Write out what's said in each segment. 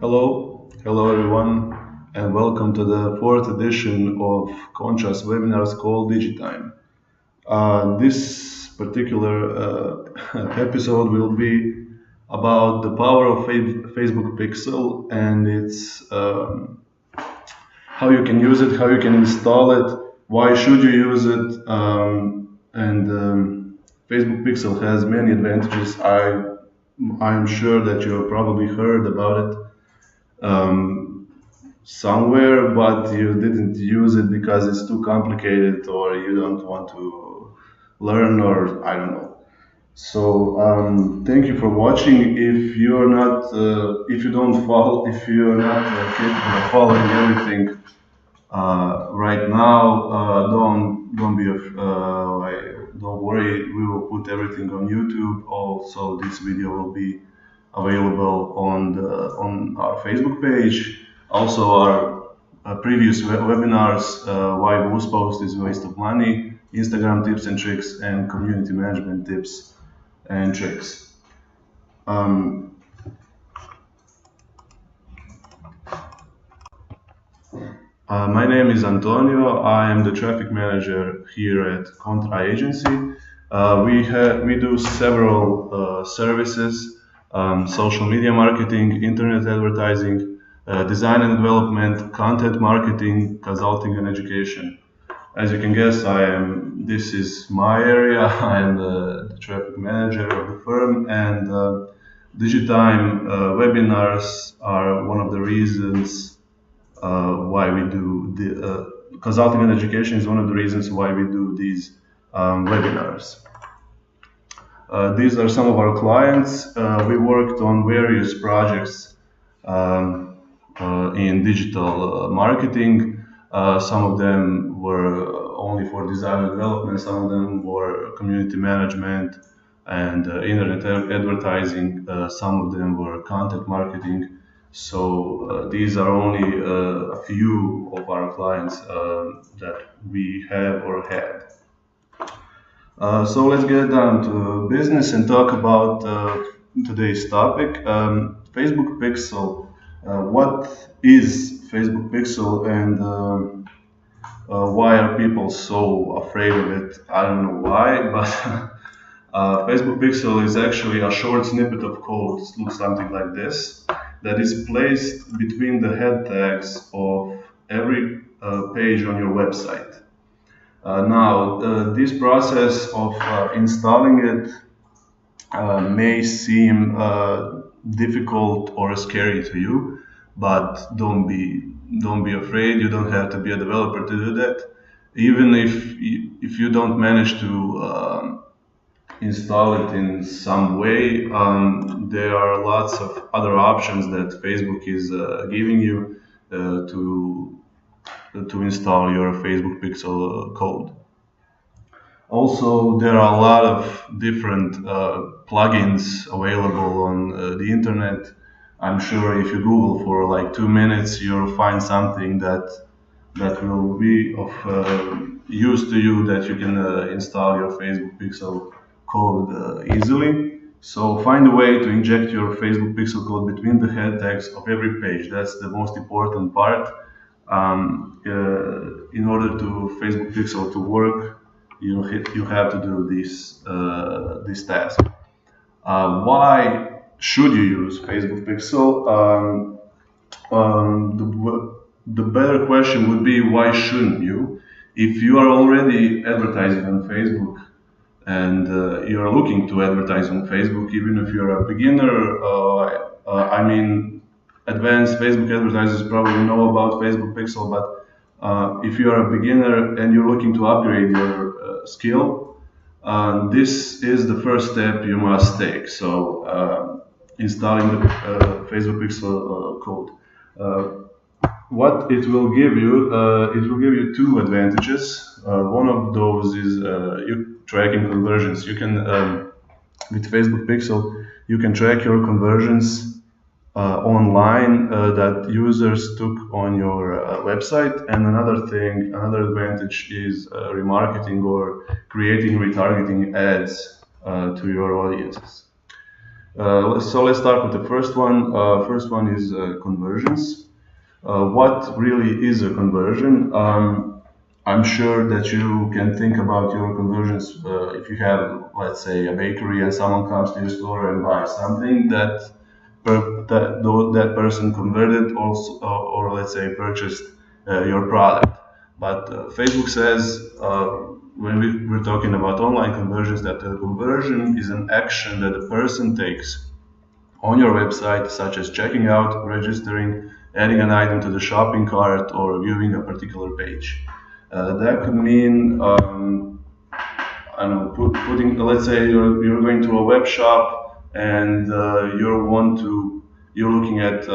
Hello everyone, and welcome to the fourth edition of Contrast webinars called DIgiTime. This particular episode will be about the power of Facebook Pixel and its how you can use it, how you can install it, why should you use it, and Facebook Pixel has many advantages. I'm sure that you have probably heard about it somewhere, but you didn't use it because it's too complicated or you don't want to learn, or I don't know. So thank you for watching. If you're not, if you don't follow, if you're not capable of following everything right now, don't worry. We will put everything on YouTube. Also, this video will be available on our Facebook page. Also, our previous webinars, why boost post is a waste of money, Instagram tips and tricks, and community management tips and tricks. My name is Antonio. I am the traffic manager here at Contra Agency. We do several services: social media marketing, internet advertising, design and development, content marketing, consulting, and education. As you can guess, this is my area. I am the traffic manager of the firm, and DigiTime webinars are one of the reasons why we do the consulting and education is one of the reasons why we do these webinars. These are some of our clients. We worked on various projects in digital marketing. Some of them were only for design and development, some of them were community management and internet advertising, some of them were content marketing. So these are only a few of our clients that we have or had. So let's get down to business and talk about today's topic, Facebook Pixel. What is Facebook Pixel, and why are people so afraid of it? I don't know why, but Facebook Pixel is actually a short snippet of code. It looks something like this, that is placed between the head tags of every page on your website. Now, this process of installing it may seem difficult or scary to you, but don't be afraid. You don't have to be a developer to do that. Even if you don't manage to install it in some way, there are lots of other options that Facebook is giving you to install your Facebook Pixel code. Also, there are a lot of different plugins available on the internet. I'm sure if you Google for like 2 minutes, you'll find something that will be of use to you, that you can install your Facebook Pixel code easily. So find a way to inject your Facebook Pixel code between the head tags of every page. That's the most important part. In order to Facebook Pixel to work, you have to do this task. Why should you use Facebook Pixel? The better question would be, why shouldn't you? If you are already advertising on Facebook and you're looking to advertise on Facebook, even if you're a beginner, advanced Facebook advertisers probably know about Facebook Pixel, but if you're a beginner and you're looking to upgrade your skill, this is the first step you must take. So installing the Facebook Pixel code. What it will give you two advantages. One of those is you tracking conversions. You can with Facebook Pixel, you can track your conversions online that users took on your website. And another advantage is remarketing or creating retargeting ads to your audiences. So let's start with the first one. First one is conversions. What really is a conversion? I'm sure that you can think about your conversions if you have, let's say, a bakery and someone comes to your store and buys something that person converted also, or let's say purchased your product. But Facebook says when we're talking about online conversions that a conversion is an action that a person takes on your website, such as checking out, registering, adding an item to the shopping cart, or viewing a particular page. That could mean, I don't know, putting. Let's say you're going to a web shop and you're looking at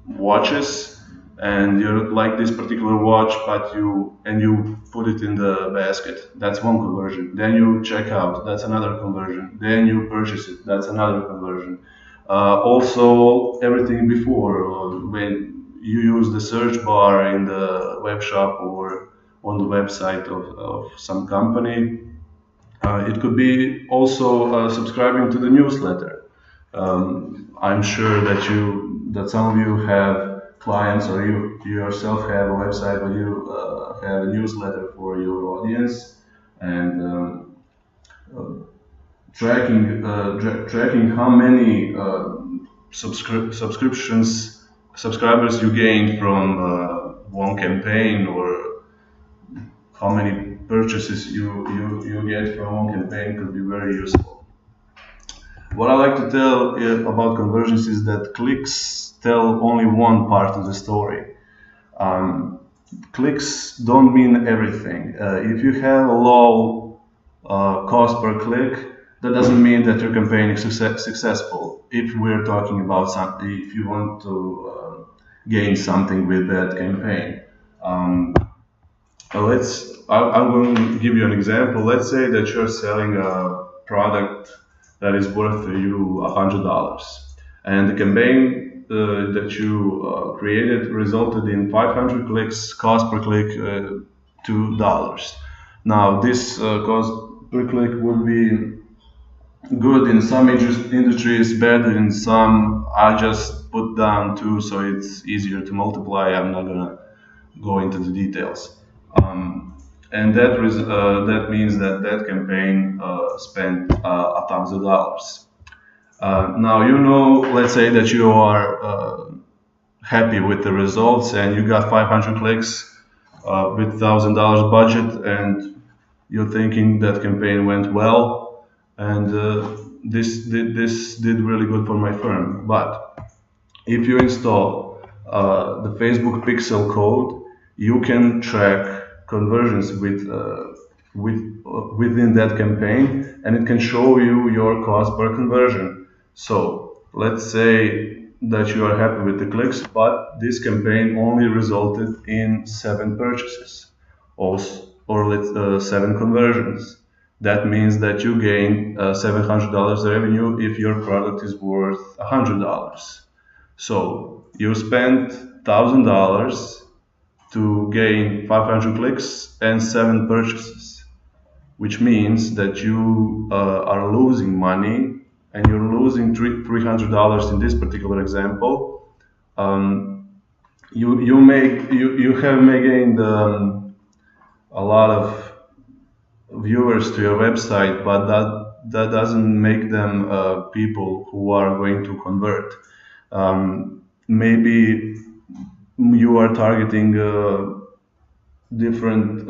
watches, and you like this particular watch, but you put it in the basket. That's one conversion. Then you check out. That's another conversion. Then you purchase it. That's another conversion. Also, everything before, when you use the search bar in the web shop or on the website of some company. It could be also subscribing to the newsletter. I'm sure that some of you have clients, or you yourself have a website where you have a newsletter for your audience, and tracking how many subscribers you gained from one campaign, or how many purchases you get from one campaign could be very useful. What I like to tell about conversions is that clicks tell only one part of the story. Clicks don't mean everything. If you have a low cost per click, that doesn't mean that your campaign is successful. If we're talking about something, if you want to gain something with that campaign. I'm going to give you an example. Let's say that you're selling a product that is worth you $100, and the campaign that you created resulted in 500 clicks, cost per click $2. Now this cost per click would be good in some industries, bad in some. I just put down 2 so it's easier to multiply. I'm not gonna go into the details. And that means that campaign spent $1,000. Now, let's say that you are happy with the results and you got 500 clicks with $1,000 budget, and you're thinking that campaign went well, and this did really good for my firm. But if you install the Facebook Pixel code, you can track conversions within that campaign, and it can show you your cost per conversion. So let's say that you are happy with the clicks, but this campaign only resulted in 7 purchases, or 7 conversions. That means that you gain $700 revenue if your product is worth $100. So you spent $1,000 to gain 500 clicks and 7 purchases, which means that you are losing money, and you're losing $300 in this particular example. You have gained a lot of viewers to your website, but that doesn't make them people who are going to convert. Maybe you are targeting different.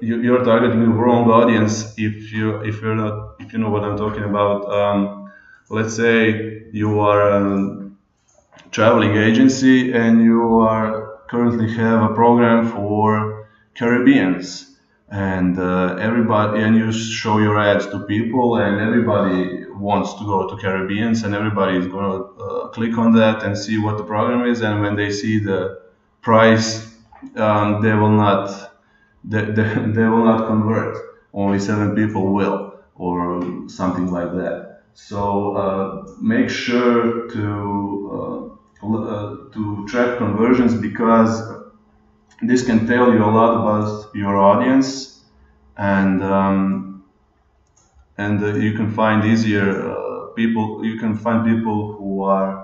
You're targeting the wrong audience. If you know what I'm talking about. Let's say you are a traveling agency and you currently have a program for Caribbeans, and you show your ads to people, and everybody wants to go to Caribbeans, and everybody is going to click on that and see what the program is, and when they see the price, they will not convert. Only 7 people will, or something like that. So make sure to track conversions, because this can tell you a lot about your audience, and you can find easier people. You can find people who are.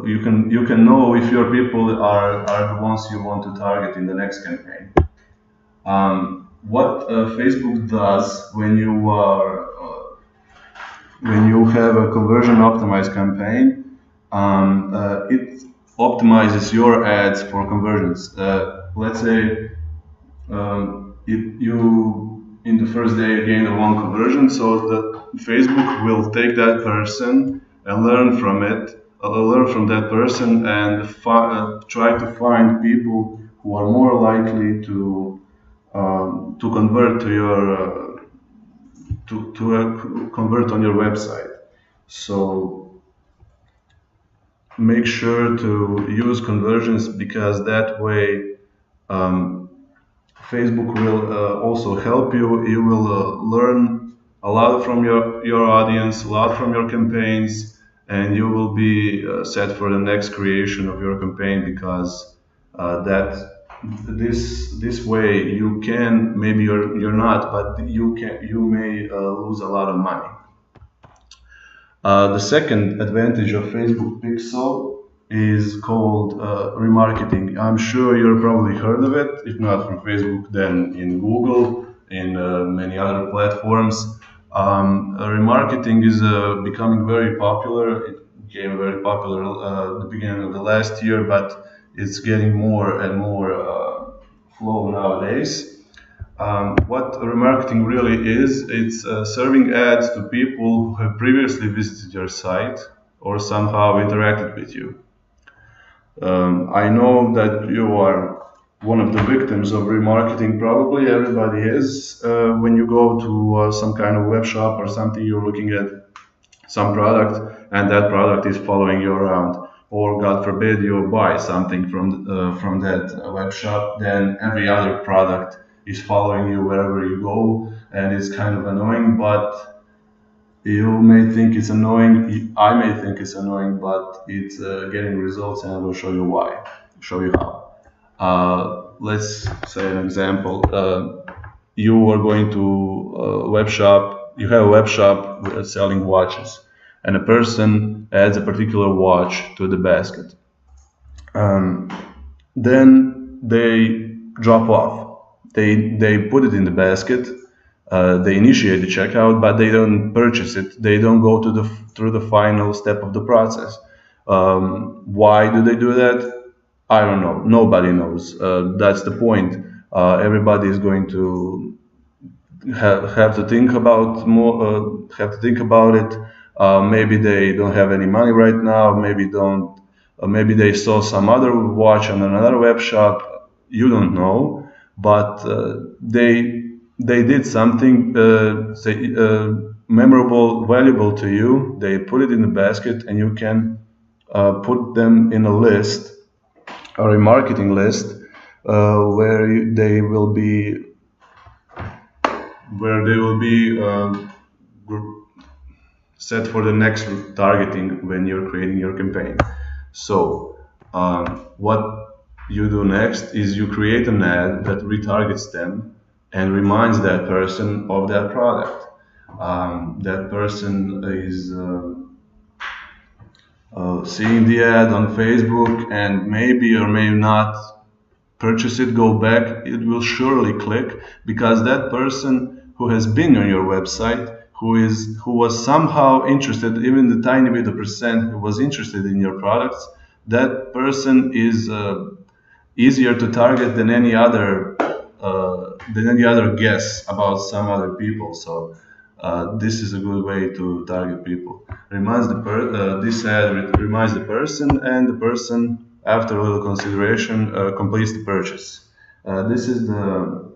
You can know if your people are the ones you want to target in the next campaign. What Facebook does when you have a conversion optimized campaign, it optimizes your ads for conversions. Let's say if you in the first day you gain one conversion, so the Facebook will take that person and learn from that person and try to find people who are more likely to convert to your convert on your website. So make sure to use conversions, because that way Facebook will also help you. You will learn a lot from your audience, a lot from your campaigns, and you will be set for the next creation of your campaign, because this way you can, maybe you're not, but you may lose a lot of money. The second advantage of Facebook Pixel is called remarketing. I'm sure you've probably heard of it. If not from Facebook, then in Google, in many other platforms. Remarketing is becoming very popular. It became very popular at the beginning of the last year, but it's getting more and more flow nowadays. What remarketing really is, it's serving ads to people who have previously visited your site or somehow interacted with you. I know that you are one of the victims of remarketing. Probably everybody is. When you go to some kind of web shop or something, you're looking at some product and that product is following you around. Or God forbid you buy something from that web shop, then every other product is following you wherever you go, and it's kind of annoying. But you may think it's annoying. I may think it's annoying, but it's getting results, and I will show you why. Show you how. Let's say an example. You are going to a web shop. You have a web shop selling watches, and a person adds a particular watch to the basket. Then they drop off. They put it in the basket. They initiate the checkout, but they don't purchase it. They don't go through the final step of the process. Why do they do that? I don't know. Nobody knows. That's the point. Everybody is going to have to think about more. Have to think about it. Maybe they don't have any money right now. Maybe they saw some other watch on another web shop. You don't know. But they did something memorable, valuable to you. They put it in the basket, and you can put them in a list, a remarketing list, where they will be set for the next targeting when you're creating your campaign. So what you do next is you create an ad that retargets them and reminds that person of that product. That person is seeing the ad on Facebook and maybe or may not purchase it, go back. It will surely click, because that person who has been on your website, who was somehow interested, even the tiny bit of percent who was interested in your products, that person is easier to target than any other guess about some other people. So this is a good way to target people. This ad reminds the person, and the person, after a little consideration, completes the purchase. This is the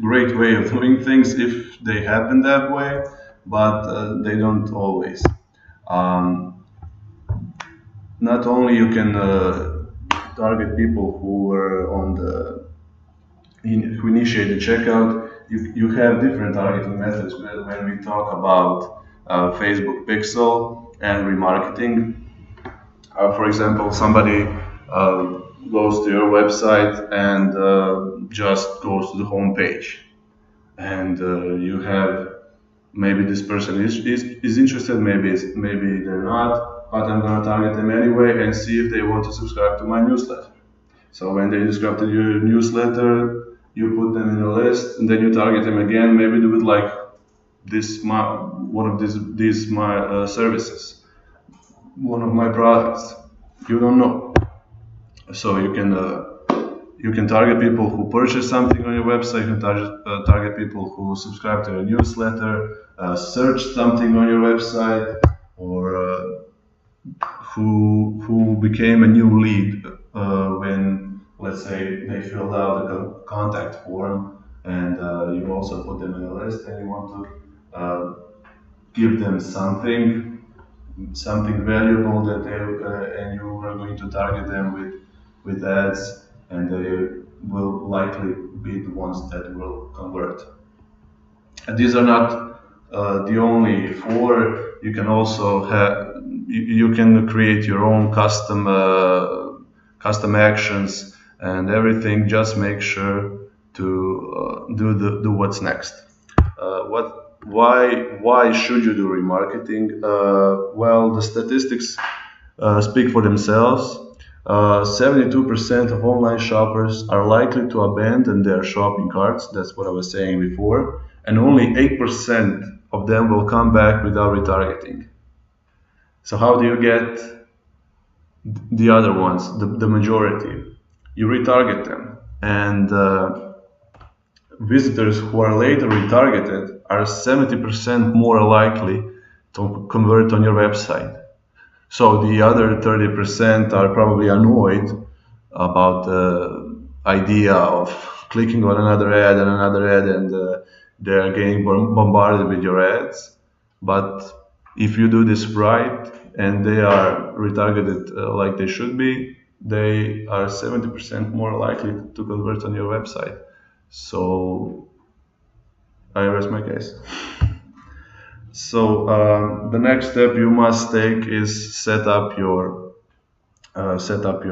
great way of doing things if they happen that way, but they don't always. Not only you can target people who were who initiate the checkout, you have different targeting methods when we talk about Facebook Pixel and remarketing. For example, somebody goes to your website and just goes to the home page. and you have, maybe this person is interested, maybe they're not, but I'm gonna target them anyway and see if they want to subscribe to my newsletter. So when they subscribe to your newsletter, you put them in a list, and then you target them again. Maybe they would like one of these my services, one of my products. You don't know, so you can target people who purchase something on your website. You can target people who subscribe to your newsletter, search something on your website, or who became a new lead when, let's say, they filled out a contact form, and you also put them in a list, and you want to give them something valuable that and you are going to target them with ads, and they will likely be the ones that will convert. And these are not the only four. You can also you can create your own custom actions and everything. Just make sure to do what's next. Why should you do remarketing? Well, the statistics speak for themselves. 72% of online shoppers are likely to abandon their shopping carts. That's what I was saying before. And only 8% of them will come back without retargeting. So how do you get the other ones, the majority? You retarget them. And visitors who are later retargeted are 70% more likely to convert on your website. So the other 30% are probably annoyed about the idea of clicking on another ad and they are getting bombarded with your ads. But if you do this right and they are retargeted like they should be, they are 70% more likely to convert on your website. So I rest my case. So the next step you must take is set up your Facebook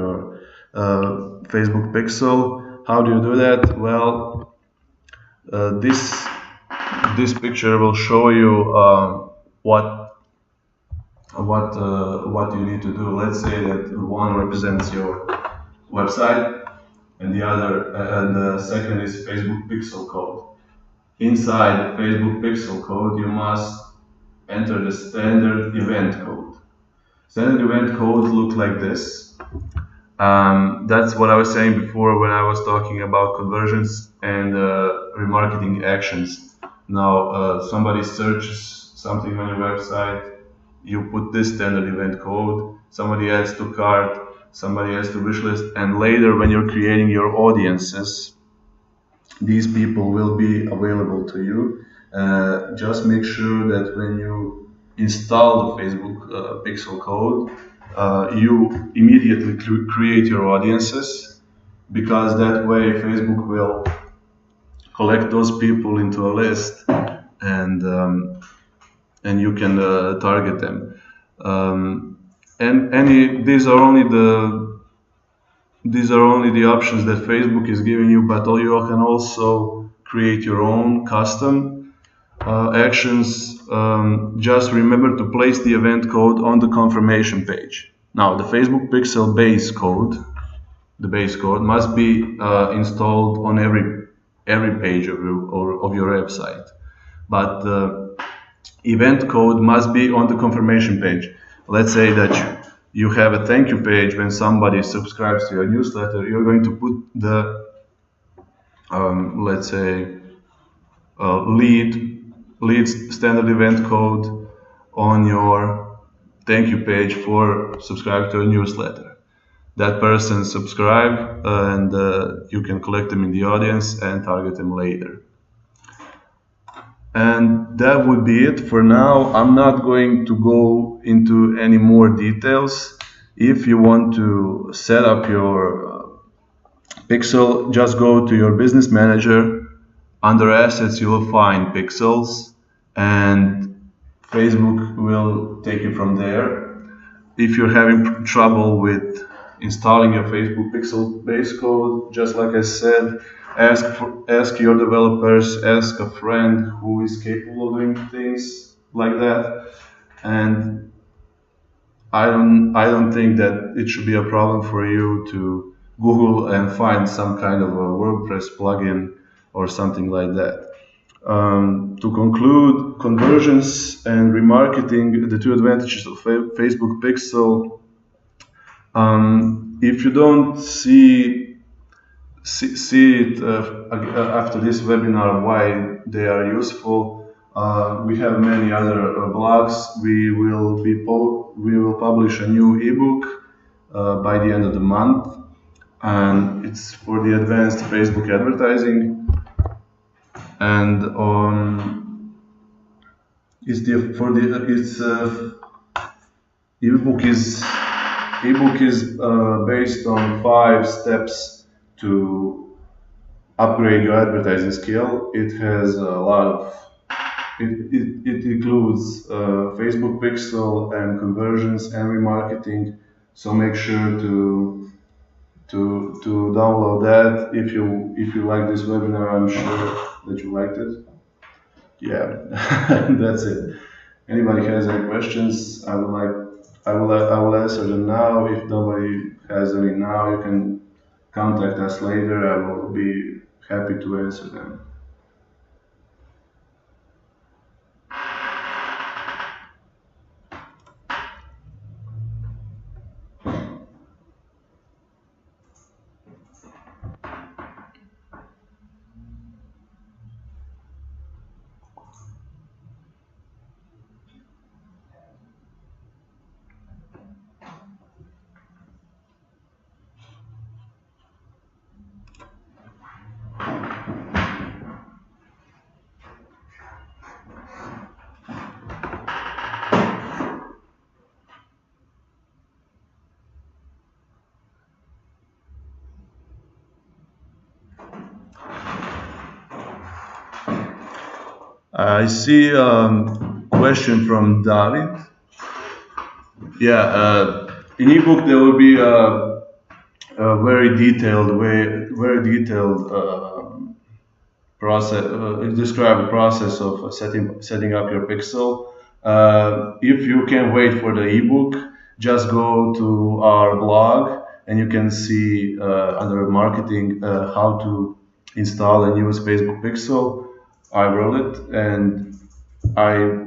pixel. How do you do that? Well, this picture will show you what you need to do. Let's say that one represents your website, and the second is Facebook pixel code. Inside Facebook pixel code, you must enter the standard event code. Standard event codes look like this. That's what I was saying before when I was talking about conversions and remarketing actions. Now, somebody searches something on your website, you put this standard event code, somebody adds to cart, somebody adds to wish list, and later when you're creating your audiences, these people will be available to you. Just make sure that when you install the Facebook pixel code, you immediately create your audiences, because that way Facebook will collect those people into a list, and you can target them. These are only the options that Facebook is giving you, but you can also create your own custom actions. Just remember to place the event code on the confirmation page. Now, the Facebook pixel base code, must be installed on every page of your website, but the event code must be on the confirmation page. Let's say that you have a thank you page when somebody subscribes to your newsletter. You're going to put the let's say lead standard event code on your thank you page for subscribe to a newsletter. That person subscribe, and you can collect them in the audience and target them later. And that would be it for now. I'm not going to go into any more details. If you want to set up your pixel, just go to your business manager. Under assets, you will find pixels, and Facebook will take it from there. If you're having trouble with installing your Facebook pixel base code, just like I said, ask your developers, ask a friend who is capable of doing things like that, and I don't think that it should be a problem for you to Google and find some kind of a WordPress plugin or something like that. To conclude, conversions and remarketing, the two advantages of Facebook Pixel. If you don't see it after this webinar why they are useful, we have many other blogs. We will publish a new ebook by the end of the month, and it's for the advanced Facebook advertising. And ebook is based on 5 steps to upgrade your advertising skill. It has a lot of it includes Facebook Pixel and conversions and remarketing. So make sure to download that. If you like this webinar, I'm sure that you liked it. Yeah, that's it. Anybody has any questions? I will answer them now. If nobody has any now, you can contact us later. I will be happy to answer them. I see a question from David. Yeah, in ebook there will be a very detailed process. Describe the process of setting up your pixel. If you can wait for the ebook, just go to our blog and you can see under marketing how to install and use Facebook Pixel. I wrote it and I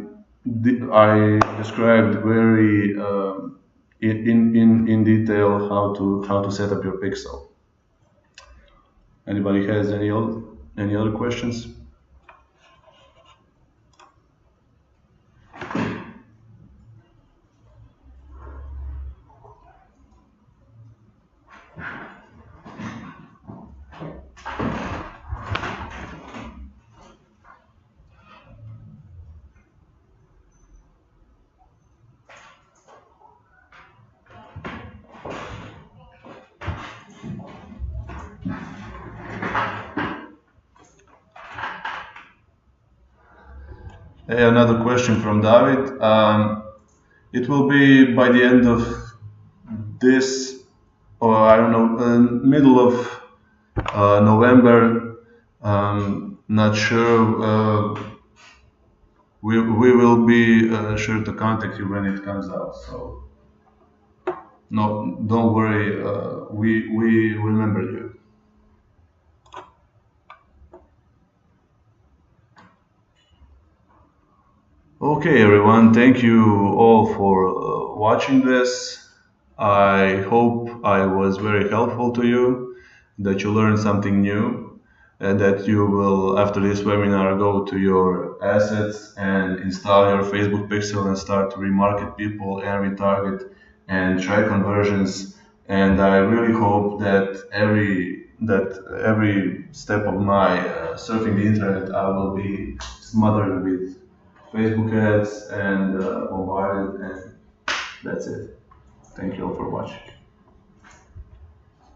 described very in detail how to set up your pixel. Anybody has any other questions? Another question from David. It will be by the end of this, or I don't know, middle of November. Not sure. We will be sure to contact you when it comes out. So no, don't worry. We remember you. Okay, everyone, thank you all for watching this. I hope I was very helpful to you, that you learned something new, and that you will, after this webinar, go to your assets and install your Facebook Pixel and start to remarket people and retarget and try conversions. And I really hope that every step of my surfing the internet, I will be smothered with Facebook ads and bombarded, and that's it. Thank you all for watching.